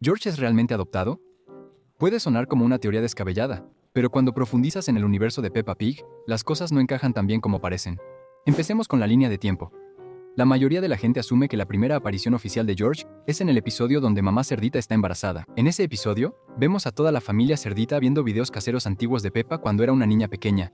¿George es realmente adoptado? Puede sonar como una teoría descabellada, pero cuando profundizas en el universo de Peppa Pig, las cosas no encajan tan bien como parecen. Empecemos con la línea de tiempo. La mayoría de la gente asume que la primera aparición oficial de George es en el episodio donde mamá cerdita está embarazada. En ese episodio, vemos a toda la familia cerdita viendo videos caseros antiguos de Peppa cuando era una niña pequeña,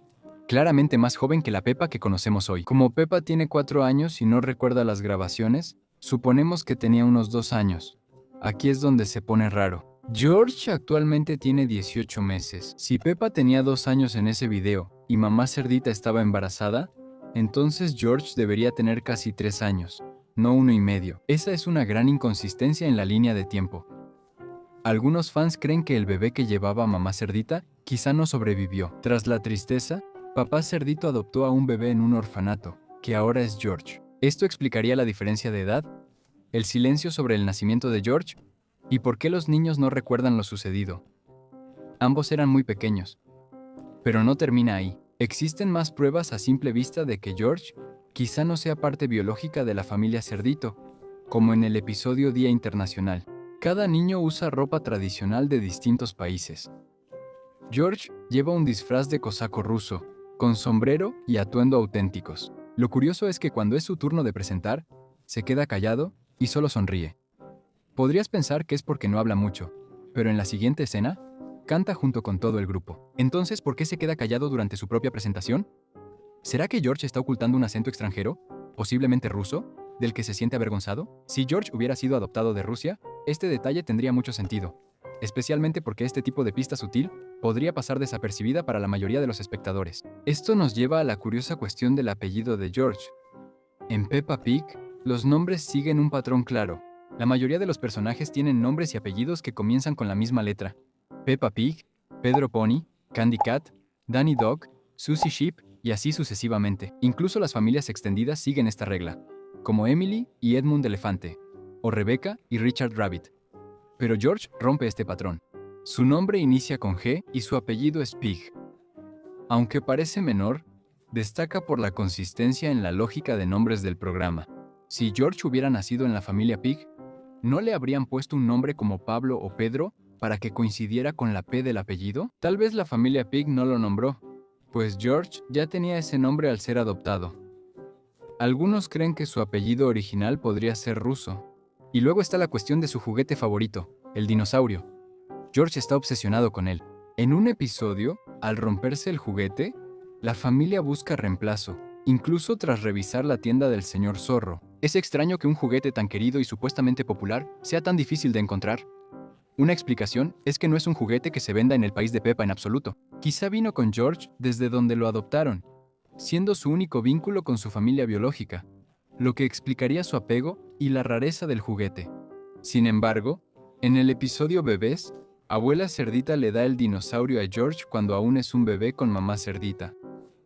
claramente más joven que la Peppa que conocemos hoy. Como Peppa tiene 4 años y no recuerda las grabaciones, suponemos que tenía unos 2 años. Aquí es donde se pone raro. George actualmente tiene 18 meses. Si Peppa tenía 2 años en ese video y mamá cerdita estaba embarazada, entonces George debería tener casi 3 años, no 1 y medio. Esa es una gran inconsistencia en la línea de tiempo. Algunos fans creen que el bebé que llevaba mamá cerdita quizá no sobrevivió. Tras la tristeza, papá cerdito adoptó a un bebé en un orfanato, que ahora es George. Esto explicaría la diferencia de edad, el silencio sobre el nacimiento de George y por qué los niños no recuerdan lo sucedido. Ambos eran muy pequeños. Pero no termina ahí. Existen más pruebas a simple vista de que George quizá no sea parte biológica de la familia cerdito, como en el episodio Día Internacional. Cada niño usa ropa tradicional de distintos países. George lleva un disfraz de cosaco ruso, con sombrero y atuendo auténticos. Lo curioso es que cuando es su turno de presentar, se queda callado y solo sonríe. Podrías pensar que es porque no habla mucho, pero en la siguiente escena, canta junto con todo el grupo. Entonces, ¿por qué se queda callado durante su propia presentación? ¿Será que George está ocultando un acento extranjero, posiblemente ruso, del que se siente avergonzado? Si George hubiera sido adoptado de Rusia, este detalle tendría mucho sentido, especialmente porque este tipo de pista sutil podría pasar desapercibida para la mayoría de los espectadores. Esto nos lleva a la curiosa cuestión del apellido de George. En Peppa Pig, los nombres siguen un patrón claro. La mayoría de los personajes tienen nombres y apellidos que comienzan con la misma letra. Peppa Pig, Pedro Pony, Candy Cat, Danny Dog, Susie Sheep y así sucesivamente. Incluso las familias extendidas siguen esta regla, como Emily y Edmund Elefante, o Rebecca y Richard Rabbit. Pero George rompe este patrón. Su nombre inicia con G y su apellido es Pig. Aunque parece menor, destaca por la consistencia en la lógica de nombres del programa. Si George hubiera nacido en la familia Pig, ¿no le habrían puesto un nombre como Pablo o Pedro para que coincidiera con la P del apellido? Tal vez la familia Pig no lo nombró, pues George ya tenía ese nombre al ser adoptado. Algunos creen que su apellido original podría ser ruso. Y luego está la cuestión de su juguete favorito, el dinosaurio. George está obsesionado con él. En un episodio, al romperse el juguete, la familia busca reemplazo, incluso tras revisar la tienda del señor Zorro. Es extraño que un juguete tan querido y supuestamente popular sea tan difícil de encontrar. Una explicación es que no es un juguete que se venda en el país de Peppa en absoluto. Quizá vino con George desde donde lo adoptaron, siendo su único vínculo con su familia biológica, lo que explicaría su apego y la rareza del juguete. Sin embargo, en el episodio Bebés, abuela cerdita le da el dinosaurio a George cuando aún es un bebé con mamá cerdita,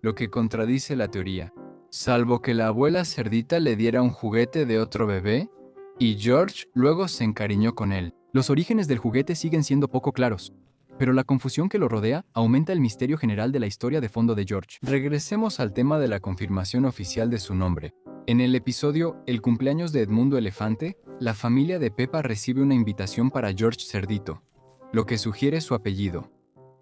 lo que contradice la teoría. Salvo que la abuela cerdita le diera un juguete de otro bebé, y George luego se encariñó con él. Los orígenes del juguete siguen siendo poco claros, pero la confusión que lo rodea aumenta el misterio general de la historia de fondo de George. Regresemos al tema de la confirmación oficial de su nombre. En el episodio El cumpleaños de Edmundo Elefante, la familia de Peppa recibe una invitación para George Cerdito, lo que sugiere su apellido.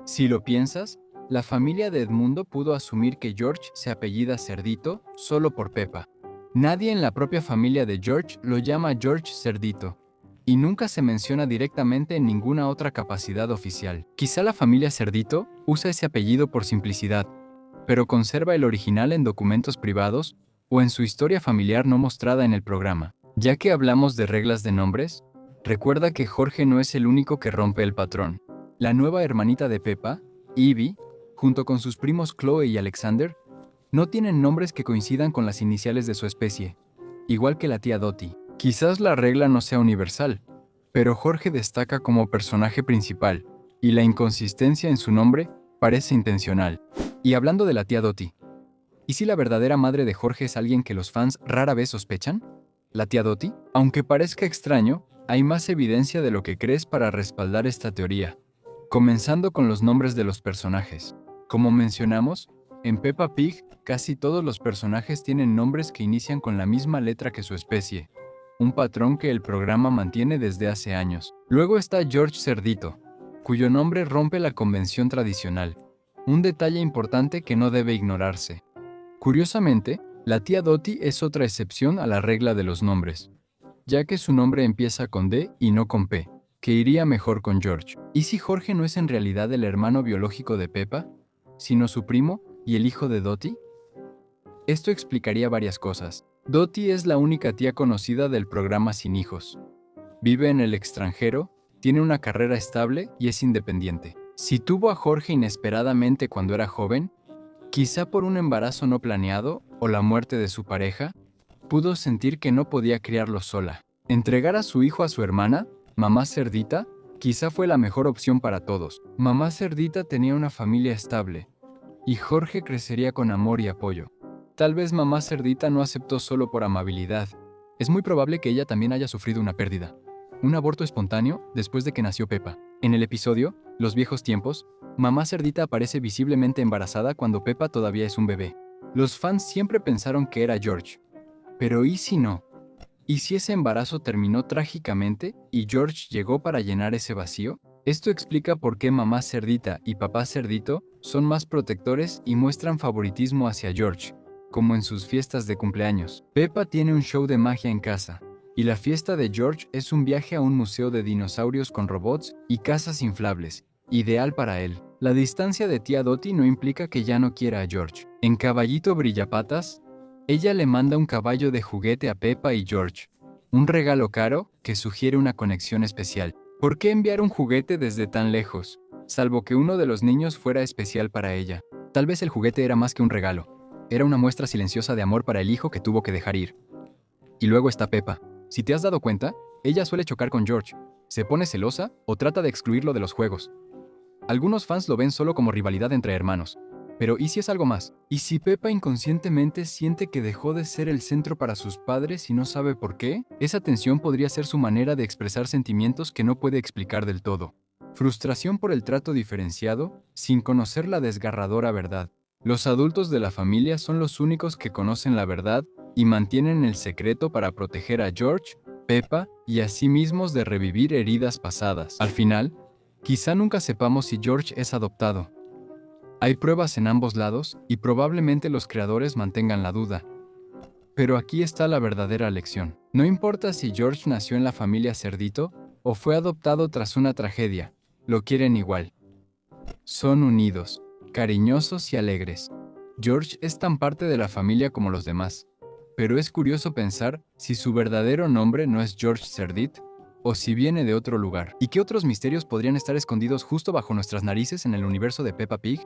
Si lo piensas, la familia de Edmundo pudo asumir que George se apellida Cerdito solo por Peppa. Nadie en la propia familia de George lo llama George Cerdito, y nunca se menciona directamente en ninguna otra capacidad oficial. Quizá la familia Cerdito usa ese apellido por simplicidad, pero conserva el original en documentos privados o en su historia familiar no mostrada en el programa. Ya que hablamos de reglas de nombres, recuerda que Jorge no es el único que rompe el patrón. La nueva hermanita de Peppa, Evie, junto con sus primos Chloe y Alexander, no tienen nombres que coincidan con las iniciales de su especie, igual que la tía Dottie. Quizás la regla no sea universal, pero Jorge destaca como personaje principal, y la inconsistencia en su nombre parece intencional. Y hablando de la tía Dottie, ¿y si la verdadera madre de Jorge es alguien que los fans rara vez sospechan? ¿La tía Dottie? Aunque parezca extraño, hay más evidencia de lo que crees para respaldar esta teoría, comenzando con los nombres de los personajes. Como mencionamos, en Peppa Pig casi todos los personajes tienen nombres que inician con la misma letra que su especie, un patrón que el programa mantiene desde hace años. Luego está George Cerdito, cuyo nombre rompe la convención tradicional, un detalle importante que no debe ignorarse. Curiosamente, la tía Dottie es otra excepción a la regla de los nombres, ya que su nombre empieza con D y no con P, que iría mejor con George. ¿Y si Jorge no es en realidad el hermano biológico de Peppa, sino su primo y el hijo de Dottie? Esto explicaría varias cosas. Dottie es la única tía conocida del programa Sin Hijos. Vive en el extranjero, tiene una carrera estable y es independiente. Si tuvo a Jorge inesperadamente cuando era joven, quizá por un embarazo no planeado o la muerte de su pareja, pudo sentir que no podía criarlo sola. Entregar a su hijo a su hermana, Mamá Cerdita, quizá fue la mejor opción para todos. Mamá Cerdita tenía una familia estable, y Jorge crecería con amor y apoyo. Tal vez Mamá Cerdita no aceptó solo por amabilidad. Es muy probable que ella también haya sufrido una pérdida. Un aborto espontáneo después de que nació Peppa. En el episodio, Los viejos tiempos, Mamá Cerdita aparece visiblemente embarazada cuando Peppa todavía es un bebé. Los fans siempre pensaron que era George. Pero ¿y si no? ¿Y si ese embarazo terminó trágicamente y George llegó para llenar ese vacío? Esto explica por qué Mamá Cerdita y Papá Cerdito son más protectores y muestran favoritismo hacia George, como en sus fiestas de cumpleaños. Peppa tiene un show de magia en casa, y la fiesta de George es un viaje a un museo de dinosaurios con robots y casas inflables, ideal para él. La distancia de tía Dottie no implica que ya no quiera a George. En Caballito Brillapatas, ella le manda un caballo de juguete a Peppa y George, un regalo caro que sugiere una conexión especial. ¿Por qué enviar un juguete desde tan lejos, salvo que uno de los niños fuera especial para ella? Tal vez el juguete era más que un regalo, era una muestra silenciosa de amor para el hijo que tuvo que dejar ir. Y luego está Peppa. Si te has dado cuenta, ella suele chocar con George, se pone celosa o trata de excluirlo de los juegos. Algunos fans lo ven solo como rivalidad entre hermanos. Pero ¿y si es algo más? ¿Y si Peppa inconscientemente siente que dejó de ser el centro para sus padres y no sabe por qué? Esa tensión podría ser su manera de expresar sentimientos que no puede explicar del todo. Frustración por el trato diferenciado, sin conocer la desgarradora verdad. Los adultos de la familia son los únicos que conocen la verdad y mantienen el secreto para proteger a George, Peppa y a sí mismos de revivir heridas pasadas. Al final, quizá nunca sepamos si George es adoptado. Hay pruebas en ambos lados y probablemente los creadores mantengan la duda. Pero aquí está la verdadera lección. No importa si George nació en la familia Cerdito o fue adoptado tras una tragedia, lo quieren igual. Son unidos, cariñosos y alegres. George es tan parte de la familia como los demás. Pero es curioso pensar si su verdadero nombre no es George Cerdit o si viene de otro lugar. ¿Y qué otros misterios podrían estar escondidos justo bajo nuestras narices en el universo de Peppa Pig?